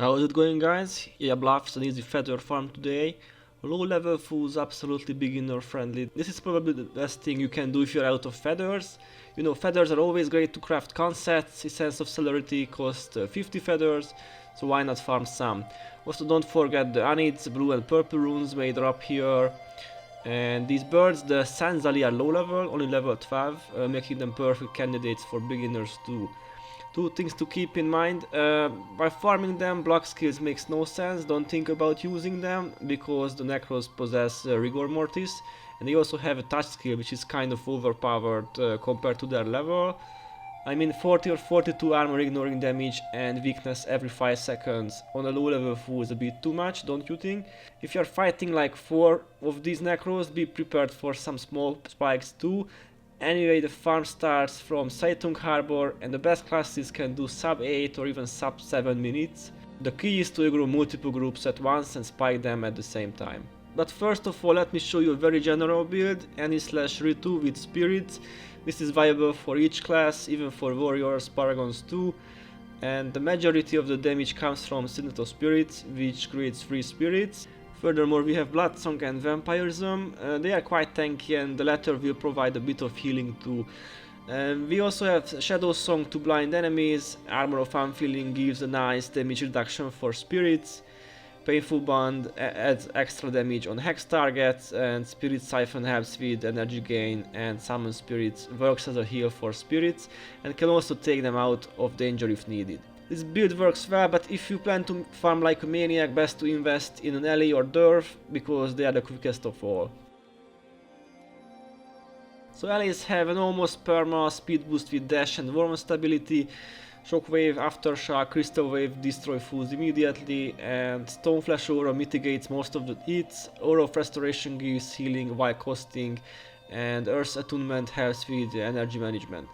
How's it going, guys? Yeah, Bluff's an easy feather farm today. Low level fools, absolutely beginner friendly. This is probably the best thing you can do if you're out of feathers. You know, feathers are always great to craft concepts. Essence of Celerity cost 50 feathers, so why not farm some? Also, don't forget the Anids, blue and purple runes may drop here. And these birds, the Sensali, are low level, only level 12, making them perfect candidates for beginners too. Two things to keep in mind: by farming them, block skills makes no sense. Don't think about using them because the Necros possess Rigor Mortis, and they also have a touch skill which is kind of overpowered compared to their level. I mean, 40 or 42 armor ignoring damage and weakness every 5 seconds on a low level fool is a bit too much, don't you think? If you're fighting like 4 of these Necros, be prepared for some small spikes too. Anyway, the farm starts from Saitung Harbor and the best classes can do sub 8 or even sub 7 minutes. The key is to aggro multiple groups at once and spike them at the same time. But first of all, let me show you a very general build, Any/Ritu with spirits. This is viable for each class, even for warriors, paragons too. And the majority of the damage comes from Signet of Spirits, which creates 3 spirits. Furthermore, we have Bloodsong and Vampirism. They are quite tanky and the latter will provide a bit of healing too. We also have Shadow Song to blind enemies. Armor of Unfeeling gives a nice damage reduction for spirits. Painful Bond adds extra damage on hex targets, and Spirit Siphon helps with energy gain, and Summon Spirits works as a heal for spirits and can also take them out of danger if needed. This build works well, but if you plan to farm like a maniac, best to invest in an Ellie or Derv because they are the quickest of all. So Ellies have an almost perma speed boost with dash and warm stability. Shockwave, Aftershock, Crystal Wave destroy fools immediately, and Stoneflash Aura mitigates most of the hits. Aura of Restoration gives healing while costing, and Earth's Attunement helps with energy management.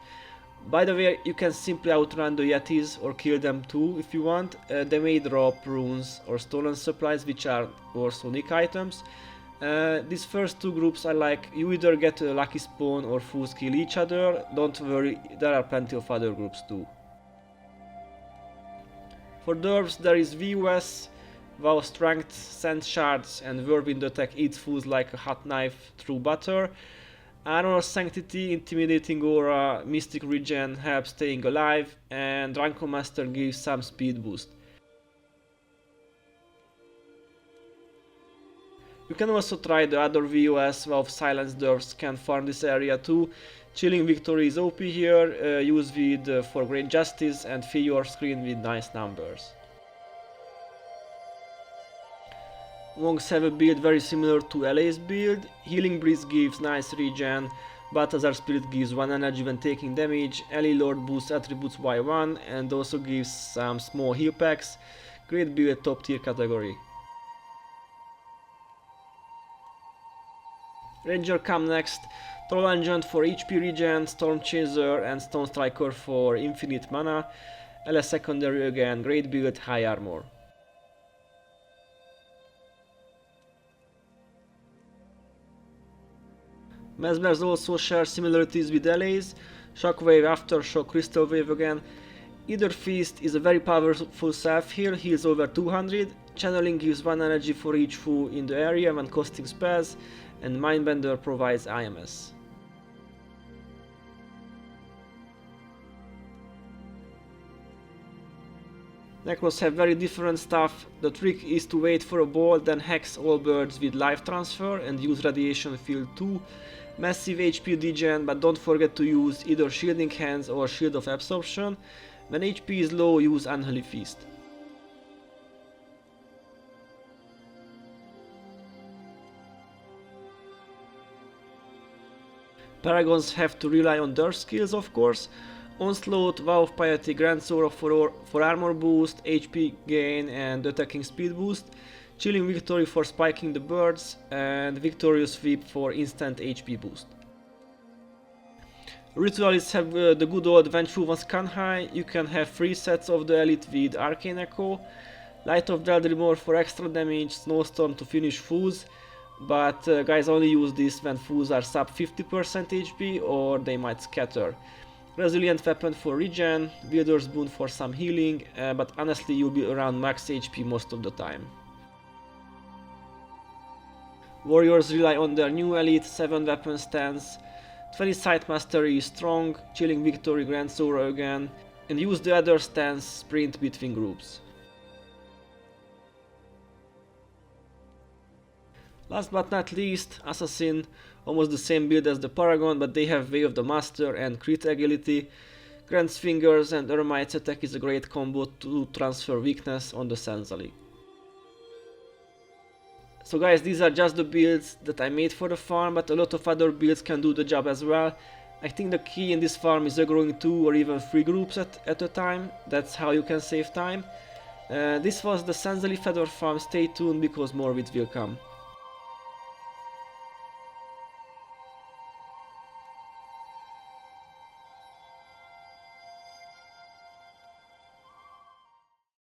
By the way, you can simply outrun the Yetis or kill them too if you want. They may drop runes or stolen supplies, which are also nick items. These first two groups are like, you either get a lucky spawn or fools kill each other. Don't worry, there are plenty of other groups too. For Dervs there is VOS, Vow Strength, Sense Shards, and Whirlwind Attack eats fools like a hot knife through butter. Armor Sanctity, Intimidating Aura, Mystic Regen helps staying alive, and Drunken Master gives some speed boost. You can also try the other VOS, Vow of Silence. Dervs can farm this area too. Chilling Victory is OP here, use with for great justice and fill your screen with nice numbers. Monks have a build very similar to LA's build. Healing Breeze gives nice regen, Balthazar Spirit gives 1 energy when taking damage, Ellie Lord boosts attributes by 1 and also gives some small heal packs. Great build, top tier category. Ranger come next. Troll Agent for HP regen, Storm Chaser and Stone Striker for infinite mana. LS secondary again, great build, high armor. Mesmers also share similarities with LAs. Shockwave, Aftershock, Crystal Wave again. Either Feast is a very powerful self heal, heals over 200. Channeling gives 1 energy for each fool in the area when casting spells, and Mindbender provides IMS. Necros have very different stuff. The trick is to wait for a ball, then hex all birds with life transfer and use radiation field too. Massive HP degen, but don't forget to use either shielding hands or shield of absorption. When HP is low, use Unholy Feast. Paragons have to rely on their skills, of course. Onslaught, Vow of Piety grants aura for armor boost, HP gain and attacking speed boost. Chilling Victory for spiking the birds, and Victorious Sweep for instant HP boost. Ritualists have the good old Vengeful One's Kanhai. You can have 3 sets of the Elite with Arcane Echo. Light of Dreadrimore for extra damage, Snowstorm to finish fools. But guys, only use this when fools are sub 50% HP or they might scatter. Resilient weapon for regen, Wielder's boon for some healing, but honestly you'll be around max HP most of the time. Warriors rely on their new elite 7 weapon stance, 20 scythe mastery is strong, chilling victory grants aura again, and use the other stance sprint between groups. Last but not least, Assassin, almost the same build as the Paragon, but they have Way of the Master and crit agility. Grant's Fingers and Ermite's attack is a great combo to transfer weakness on the Sensali. So guys, these are just the builds that I made for the farm, but a lot of other builds can do the job as well. I think the key in this farm is aggroing 2 or even 3 groups at a time. That's how you can save time. This was the Sensali Feather farm, stay tuned because more of it will come.